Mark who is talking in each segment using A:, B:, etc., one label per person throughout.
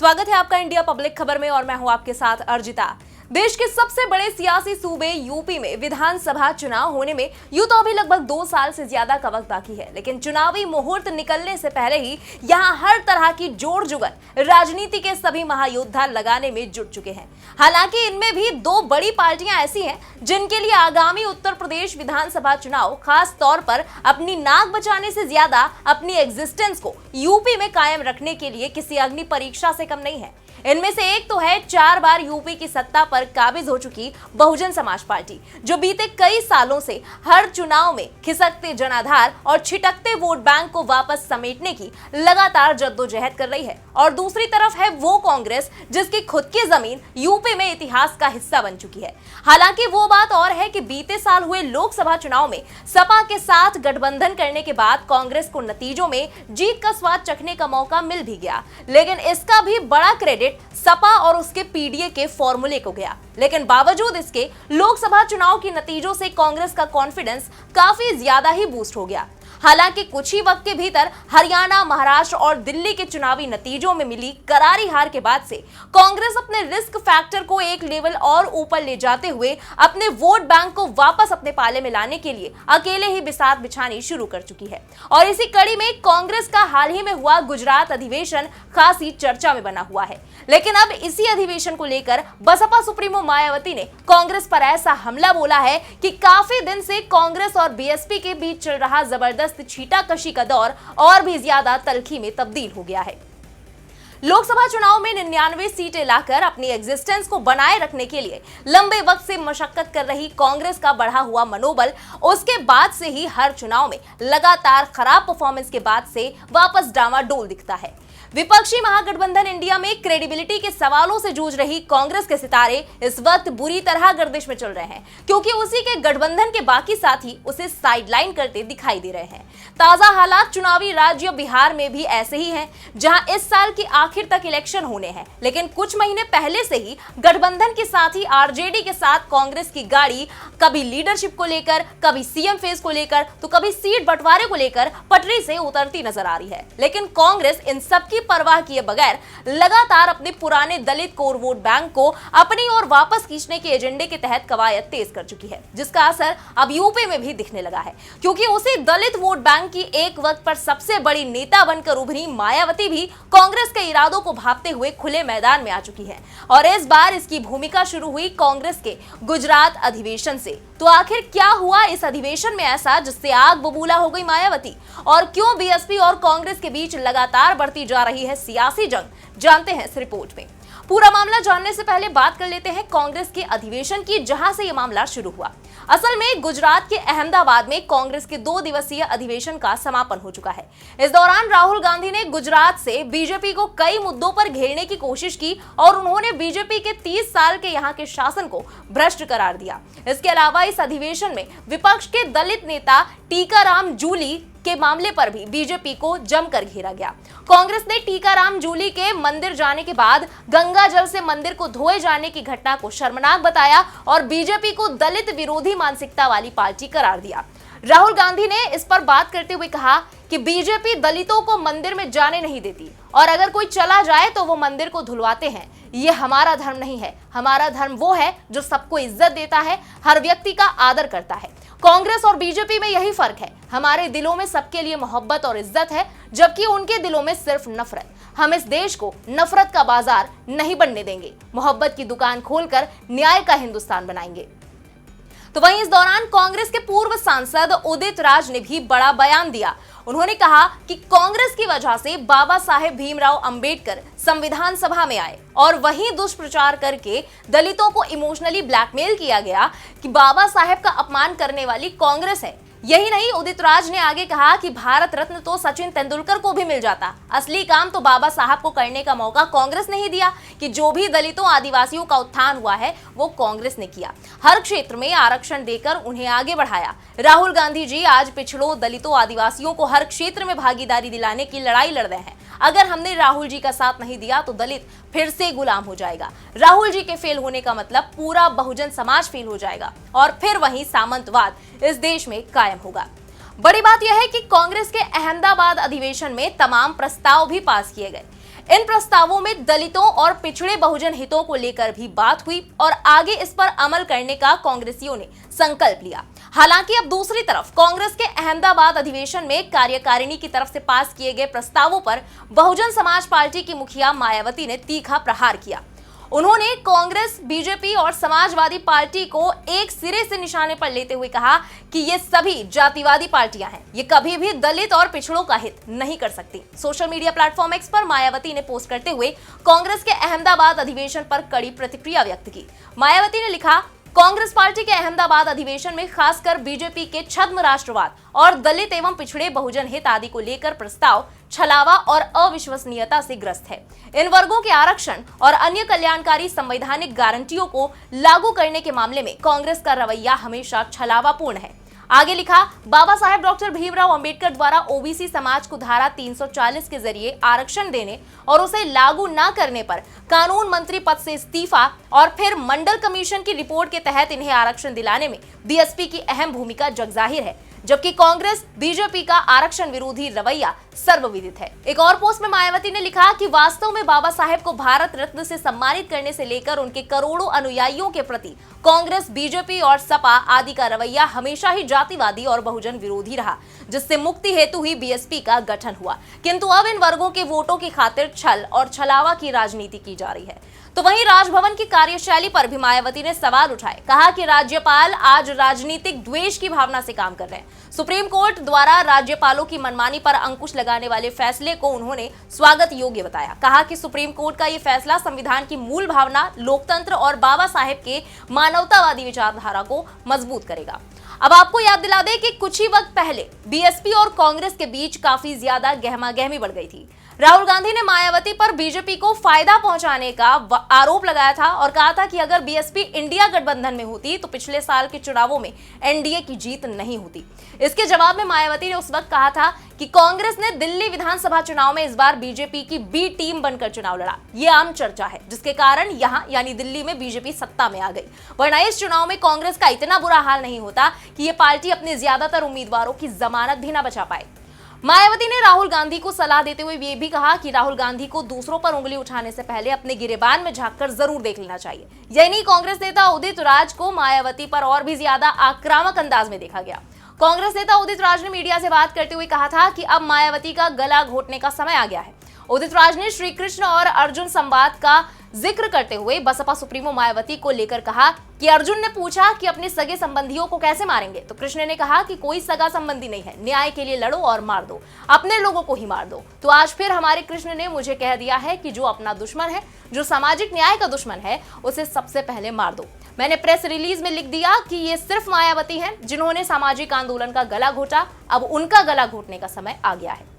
A: स्वागत है आपका इंडिया पब्लिक खबर में और मैं हूं आपके साथ अर्जिता। देश के सबसे बड़े सियासी सूबे यूपी में विधानसभा चुनाव होने में यूं तो अभी लगभग 2 साल से ज्यादा का वक्त बाकी है, लेकिन चुनावी मुहूर्त निकलने से पहले ही यहां हर तरह की जोड़ जुगत राजनीति के सभी महायोद्धा लगाने में जुट चुके हैं। हालांकि इनमें भी 2 बड़ी पार्टियां ऐसी हैं जिनके लिए आगामी उत्तर प्रदेश विधानसभा चुनाव खास तौर पर अपनी नाक बचाने से ज्यादा अपनी एग्जिस्टेंस को यूपी में कायम रखने के लिए किसी अग्नि परीक्षा से कम नहीं है। इनमें से एक तो है 4 बार यूपी की सत्ता पर काबिज हो चुकी बहुजन समाज पार्टी, जो बीते कई सालों से हर चुनाव में खिसकते जनाधार और छिटकते वोट बैंक को वापस समेटने की लगातार जद्दोजहद कर रही है। और दूसरी तरफ है वो कांग्रेस जिसकी खुद की जमीन यूपी में इतिहास का हिस्सा बन चुकी है। हालांकि वो बात और है कि बीते साल हुए लोकसभा चुनाव में सपा के साथ गठबंधन करने के बाद कांग्रेस को नतीजों में जीत का स्वाद चखने का मौका मिल भी गया, लेकिन इसका भी बड़ा क्रेडिट सपा और उसके पीडीए के फॉर्मूले को गया। लेकिन बावजूद इसके लोकसभा चुनाव के नतीजों से कांग्रेस का कॉन्फिडेंस काफी ज्यादा ही बूस्ट हो गया। हालांकि कुछ ही वक्त के भीतर हरियाणा, महाराष्ट्र और दिल्ली के चुनावी नतीजों में मिली करारी हार के बाद से कांग्रेस अपने रिस्क फैक्टर को एक लेवल और ऊपर ले जाते हुए अपने वोट बैंक को वापस अपने पाले में लाने के लिए अकेले ही बिसात बिछानी शुरू कर चुकी है। और इसी कड़ी में कांग्रेस का हाल ही में हुआ गुजरात अधिवेशन खासी चर्चा में बना हुआ है। लेकिन अब इसी अधिवेशन को लेकर बसपा सुप्रीमो मायावती ने कांग्रेस पर ऐसा हमला बोला है कि काफी दिन से कांग्रेस और बीएसपी के बीच चल रहा जबरदस्त छीटाकशी का दौर और भी ज्यादा तल्खी में तब्दील हो गया है। लोकसभा चुनाव में 99 सीटें लाकर अपनी एग्जिस्टेंस को बनाए रखने के लिए लंबे वक्त से मशक्कत कर रही कांग्रेस का बढ़ा हुआ मनोबल उसके बाद से ही हर चुनाव में लगातार खराब परफॉर्मेंस के बाद से वापस डामाडोल दिखता है। विपक्षी महागठबंधन इंडिया में क्रेडिबिलिटी के सवालों से जूझ रही कांग्रेस के सितारे इस वक्त बुरी तरह गर्दिश में चल रहे हैं, क्योंकि उसी के गठबंधन के बाकी साथी उसे साइडलाइन करते दिखाई दे रहे हैं। ताजा हालात चुनावी राज्य बिहार में भी ऐसे ही हैं, जहां इस साल की आखिर तक इलेक्शन होने हैं, लेकिन कुछ महीने पहले से ही गठबंधन के साथी आरजेडी के साथ कांग्रेस की गाड़ी कभी लीडरशिप को लेकर, कभी सीएम फेस को लेकर, तो कभी सीट बंटवारे को लेकर पटरी से उतरती नजर आ रही है। लेकिन कांग्रेस इन सब की परवाह किए बगैर लगातार अपने पुराने दलित कोर वोट बैंक को अपनी ओर वापस खींचने के एजेंडे के तहत कवायद तेज कर चुकी है, जिसका असर अब यूपी में भी दिखने लगा है, क्योंकि उसी दलित वोट बैंक की एक वक्त पर सबसे बड़ी नेता बनकर उभरी मायावती भी कांग्रेस के इरादों को भांपते हुए खुले मैदान में आ चुकी है। और इस बार इसकी भूमिका शुरू हुई कांग्रेस के गुजरात अधिवेशन से। तो आखिर क्या हुआ इस अधिवेशन में ऐसा जिससे आग बबूला हो गई मायावती, और क्यों बीएसपी और कांग्रेस के बीच लगातार बढ़ती जा रही है सियासी जंग, जानते हैं इस रिपोर्ट में। पूरा मामला जानने से पहले बात कर लेते हैं कांग्रेस के अधिवेशन की, जहां से यह मामला शुरू हुआ। असल में गुजरात के अहमदाबाद में कांग्रेस के 2 दिवसीय अधिवेशन का समापन हो चुका है। इस दौरान राहुल गांधी ने गुजरात से बीजेपी को कई मुद्दों पर घेरने की कोशिश की और उन्होंने बीजेपी के 30 साल के यहां के शासन को भ्रष्ट करार दिया। इसके अलावा इस अधिवेशन में विपक्ष के दलित नेता टीकाराम जूली के मामले पर भी बीजेपी को जमकर घेरा गया। कांग्रेस ने टीकाराम जूली के मंदिर जाने के बाद गंगा जल से मंदिर को धोए जाने की घटना को शर्मनाक बताया और बीजेपी को दलित विरोधी मानसिकता वाली पार्टी करार दिया। राहुल गांधी ने इस पर बात करते हुए कहा कि बीजेपी दलितों को मंदिर में जाने नहीं देती और अगर कोई चला जाए तो वो मंदिर को धुलवाते हैं। ये हमारा धर्म नहीं है। हमारा धर्म वो है जो सबको इज्जत देता है, हर व्यक्ति का आदर करता है। कांग्रेस और बीजेपी में यही फर्क है। हमारे दिलों में सबके लिए मोहब्बत और इज्जत है, जबकि उनके दिलों में सिर्फ नफरत। हम इस देश को नफरत का बाजार नहीं बनने देंगे। मोहब्बत की दुकान खोलकर न्याय का हिंदुस्तान बनाएंगे। तो वहीं इस दौरान कांग्रेस के पूर्व सांसद उदित राज ने भी बड़ा बयान दिया। उन्होंने कहा कि कांग्रेस की वजह से बाबा साहेब भीमराव अंबेडकर संविधान सभा में आए और वहीं दुष्प्रचार करके दलितों को इमोशनली ब्लैकमेल किया गया कि बाबा साहेब का अपमान करने वाली कांग्रेस है। यही नहीं, उदित राज ने आगे कहा कि भारत रत्न तो सचिन तेंदुलकर को भी मिल जाता, असली काम तो बाबा साहब को करने का मौका कांग्रेस ने ही दिया, कि जो भी दलितों आदिवासियों का उत्थान हुआ है वो कांग्रेस ने किया। हर क्षेत्र में आरक्षण देकर उन्हें आगे बढ़ाया। राहुल गांधी जी आज पिछड़ों, दलितों, आदिवासियों को हर क्षेत्र में भागीदारी दिलाने की लड़ाई लड़ रहे हैं। अगर हमने राहुल जी का साथ नहीं दिया तो दलित फिर से गुलाम हो जाएगा। राहुल जी के फेल होने का मतलब पूरा बहुजन समाज फेल हो जाएगा और फिर वही सामंतवाद इस देश में कायम होगा। बड़ी बात यह है कि कांग्रेस के अहमदाबाद अधिवेशन में तमाम प्रस्ताव भी पास किए गए। इन प्रस्तावों में दलितों और पिछड़े बहुजन हितों को लेकर भी बात हुई और आगे इस पर अमल करने का कांग्रेसियों ने संकल्प लिया। हालांकि अब दूसरी तरफ कांग्रेस के अहमदाबाद अधिवेशन में कार्यकारिणी की तरफ से पास किए गए प्रस्तावों पर बहुजन समाज पार्टी की मुखिया मायावती ने तीखा प्रहार किया। उन्होंने कांग्रेस, बीजेपी और समाजवादी पार्टी को एक सिरे से निशाने पर लेते हुए कहा कि ये सभी जातिवादी पार्टियां हैं, ये कभी भी दलित और पिछड़ों का हित नहीं कर सकती। सोशल मीडिया प्लेटफॉर्म एक्स पर मायावती ने पोस्ट करते हुए कांग्रेस के अहमदाबाद अधिवेशन पर कड़ी प्रतिक्रिया व्यक्त की। मायावती ने लिखा, कांग्रेस पार्टी के अहमदाबाद अधिवेशन में खासकर बीजेपी के छद्म राष्ट्रवाद और दलित एवं पिछड़े बहुजन हित आदि को लेकर प्रस्ताव छलावा और अविश्वसनीयता से ग्रस्त है। इन वर्गों के आरक्षण और अन्य कल्याणकारी संवैधानिक गारंटियों को लागू करने के मामले में कांग्रेस का रवैया हमेशा छलावापूर्ण है। आगे लिखा, बाबा साहेब डॉक्टर भीमराव अंबेडकर द्वारा ओबीसी समाज को धारा 340 के जरिए आरक्षण देने और उसे लागू न करने पर कानून मंत्री पद से इस्तीफा और फिर मंडल कमीशन की रिपोर्ट के तहत इन्हें आरक्षण दिलाने में बीएसपी की अहम भूमिका जगजाहिर है, जबकि कांग्रेस बीजेपी का आरक्षण विरोधी रवैया सर्वविदित है। एक और पोस्ट में मायावती ने लिखा कि वास्तव में बाबा साहेब को भारत रत्न से सम्मानित करने से लेकर उनके करोड़ों अनुयायियों के प्रति कांग्रेस, बीजेपी और सपा आदि का रवैया हमेशा ही जातिवादी और बहुजन विरोधी रहा, जिससे मुक्ति हेतु ही बीएसपी का गठन हुआ। किंतु अब इन वर्गों के वोटों की खातिर छल और छलावा की राजनीति की जा रही है। तो वहीं राजभवन की कार्यशैली पर भी मायावती ने सवाल उठाए। कहा कि राज्यपाल आज राजनीतिक द्वेष की भावना से काम कर रहे हैं। सुप्रीम कोर्ट द्वारा राज्यपालों की मनमानी पर अंकुश लगाने वाले फैसले को उन्होंने स्वागत योग्य बताया। कहा कि सुप्रीम कोर्ट का ये फैसला संविधान की मूल भावना, लोकतंत्र और बाबा साहेब के मानवतावादी विचारधारा को मजबूत करेगा। अब आपको याद दिला दें कि कुछ ही वक्त पहले बीएसपी और कांग्रेस के बीच काफी ज्यादा गहमागहमी बढ़ गई थी। राहुल गांधी ने मायावती पर बीजेपी को फायदा पहुंचाने का आरोप लगाया था और कहा था कि अगर बीएसपी इंडिया गठबंधन में होती तो पिछले साल के चुनावों में एनडीए की जीत नहीं होती। इसके जवाब में मायावती ने उस वक्त कहा था कि कांग्रेस ने दिल्ली विधानसभा चुनाव में इस बार बीजेपी की बी टीम बनकर चुनाव लड़ा। ये आम चर्चा है, जिसके कारण यहाँ यानी दिल्ली में बीजेपी सत्ता में आ गई, वरना इस चुनाव में कांग्रेस का इतना बुरा हाल नहीं होता कि ये पार्टी अपने ज्यादातर उम्मीदवारों की जमानत भी न बचा पाए। मायावती ने राहुल गांधी को सलाह देते हुए ये भी कहा कि राहुल गांधी को दूसरों पर उंगली उठाने से पहले अपने गिरेबान में झांककर जरूर देख लेना चाहिए। यही नहीं, कांग्रेस नेता उदित राज को मायावती पर और भी ज्यादा आक्रामक अंदाज में देखा गया। कांग्रेस नेता उदित राज ने मीडिया से बात करते हुए कहा था कि अब मायावती का गला घोटने का समय आ गया है। उदित राज ने श्री कृष्ण और अर्जुन संवाद का जिक्र करते हुए बसपा सुप्रीमो मायावती को लेकर कहा कि अर्जुन ने पूछा कि अपने सगे संबंधियों को कैसे मारेंगे, तो कृष्ण ने कहा कि कोई सगा संबंधी नहीं है, न्याय के लिए लड़ो और मार दो, अपने लोगों को ही मार दो। तो आज फिर हमारे कृष्ण ने मुझे कह दिया है कि जो अपना दुश्मन है, जो सामाजिक न्याय का दुश्मन है, उसे सबसे पहले मार दो। मैंने प्रेस रिलीज में लिख दिया कि ये सिर्फ मायावती हैं जिन्होंने सामाजिक आंदोलन का गला घोटा, अब उनका गला घोटने का समय आ गया है।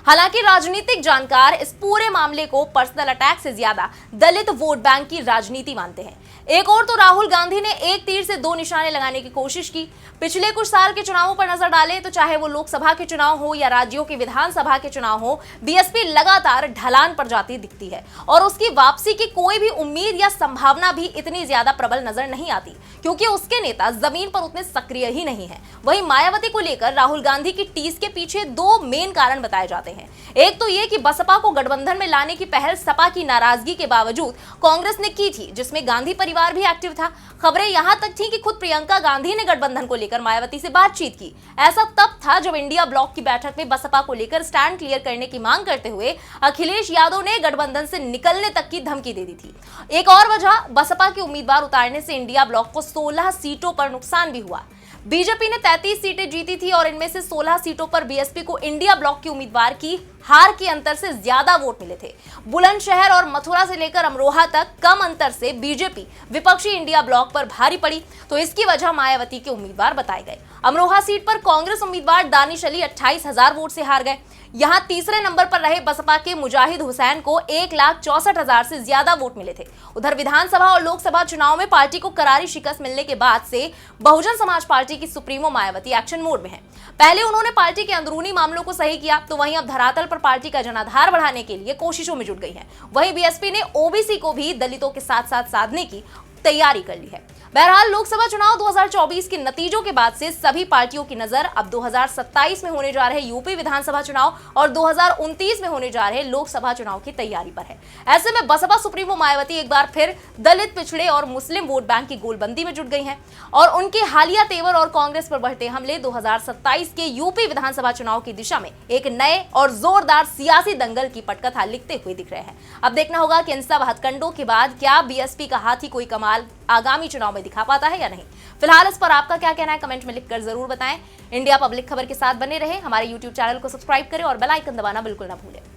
A: हालांकि राजनीतिक जानकार इस पूरे मामले को पर्सनल अटैक से ज्यादा दलित वोट बैंक की राजनीति मानते हैं। एक और तो राहुल गांधी ने एक तीर से दो निशाने लगाने की कोशिश की। पिछले कुछ साल के चुनावों पर नजर डालें तो चाहे वो लोकसभा के चुनाव हो या राज्यों के विधानसभा के चुनाव हो, बीएसपी लगातार ढलान पर जाती दिखती है और उसकी वापसी की कोई भी उम्मीद या संभावना भी इतनी ज्यादा प्रबल नजर नहीं आती, क्योंकि उसके नेता जमीन पर उतने सक्रिय ही नहीं है। वहीं मायावती को लेकर राहुल गांधी की टीस के पीछे दो मेन कारण बताए जाते हैं। एक तो ये कि बसपा को गठबंधन में लाने की पहल सपा की नाराजगी के बावजूद कांग्रेस ने की थी, जिसमें गांधी परिवार भी एक्टिव था। खबरें यहां तक थी कि खुद प्रियंका गांधी ने गठबंधन को लेकर मायावती से बातचीत की। ऐसा तब था जब इंडिया ब्लॉक की बैठक में बसपा को लेकर स्टैंड क्लियर करने की मांग करते हुए अखिलेश यादव ने गठबंधन से निकलने तक की धमकी दे दी थी। एक और वजह, बसपा के उम्मीदवार उतारने से इंडिया ब्लॉक को 16 सीटों पर नुकसान भी हुआ। बीजेपी ने 33 सीटें जीती थी और इनमें से 16 सीटों पर बीएसपी को इंडिया ब्लॉक के उम्मीदवार की हार के अंतर से ज्यादा वोट मिले थे। बुलंदशहर और मथुरा से लेकर अमरोहा तक कम अंतर से बीजेपी विपक्षी इंडिया ब्लॉक पर भारी पड़ी, तो इसकी वजह मायावती के उम्मीदवार बताए गए। अमरोहा सीट पर कांग्रेस उम्मीदवार दानिश अली 28,000 वोट से हार गए। यहां तीसरे नंबर पर रहे बसपा के मुजाहिद हुसैन को 1,64,000 से ज्यादा वोट मिले थे। उधर विधानसभा और लोकसभा चुनाव में पार्टी को करारी शिकस्त मिलने के बाद से बहुजन समाज पार्टी की सुप्रीमो मायावती एक्शन मोड में है। पहले उन्होंने पार्टी के अंदरूनी मामलों को सही किया, तो वहीं अब धरातल पर पार्टी का जनाधार बढ़ाने के लिए कोशिशों में जुट गई है। वहीं बीएसपी ने ओबीसी को भी दलितों के साथ साथ साधने की तैयारी कर ली है। बहरहाल लोकसभा चुनाव 2024 के नतीजों के बाद से सभी पार्टियों की नजर अब 2027 में होने जा रहे यूपी विधानसभा चुनाव और 2029 में होने जा रहे लोकसभा चुनाव की तैयारी पर है। ऐसे में बसपा सुप्रीमो मायावती एक बार फिर दलित, पिछड़े और मुस्लिम वोट बैंक की गोलबंदी में जुट गई हैं और उनके हालिया तेवर और कांग्रेस पर बढ़ते हमले 2027 के यूपी विधानसभा चुनाव की दिशा में एक नए और जोरदार सियासी दंगल की पटकथा लिखते हुए दिख रहे हैं। अब देखना होगा कि इन सब हथकंडों के बाद क्या बीएसपी का हाथी कोई कमाल आगामी चुनाव में दिखा पाता है या नहीं। फिलहाल इस पर आपका क्या कहना है, कमेंट में लिखकर जरूर बताएं। इंडिया पब्लिक खबर के साथ बने रहे, हमारे YouTube चैनल को सब्सक्राइब करें और बेल आइकन दबाना बिल्कुल ना भूलें।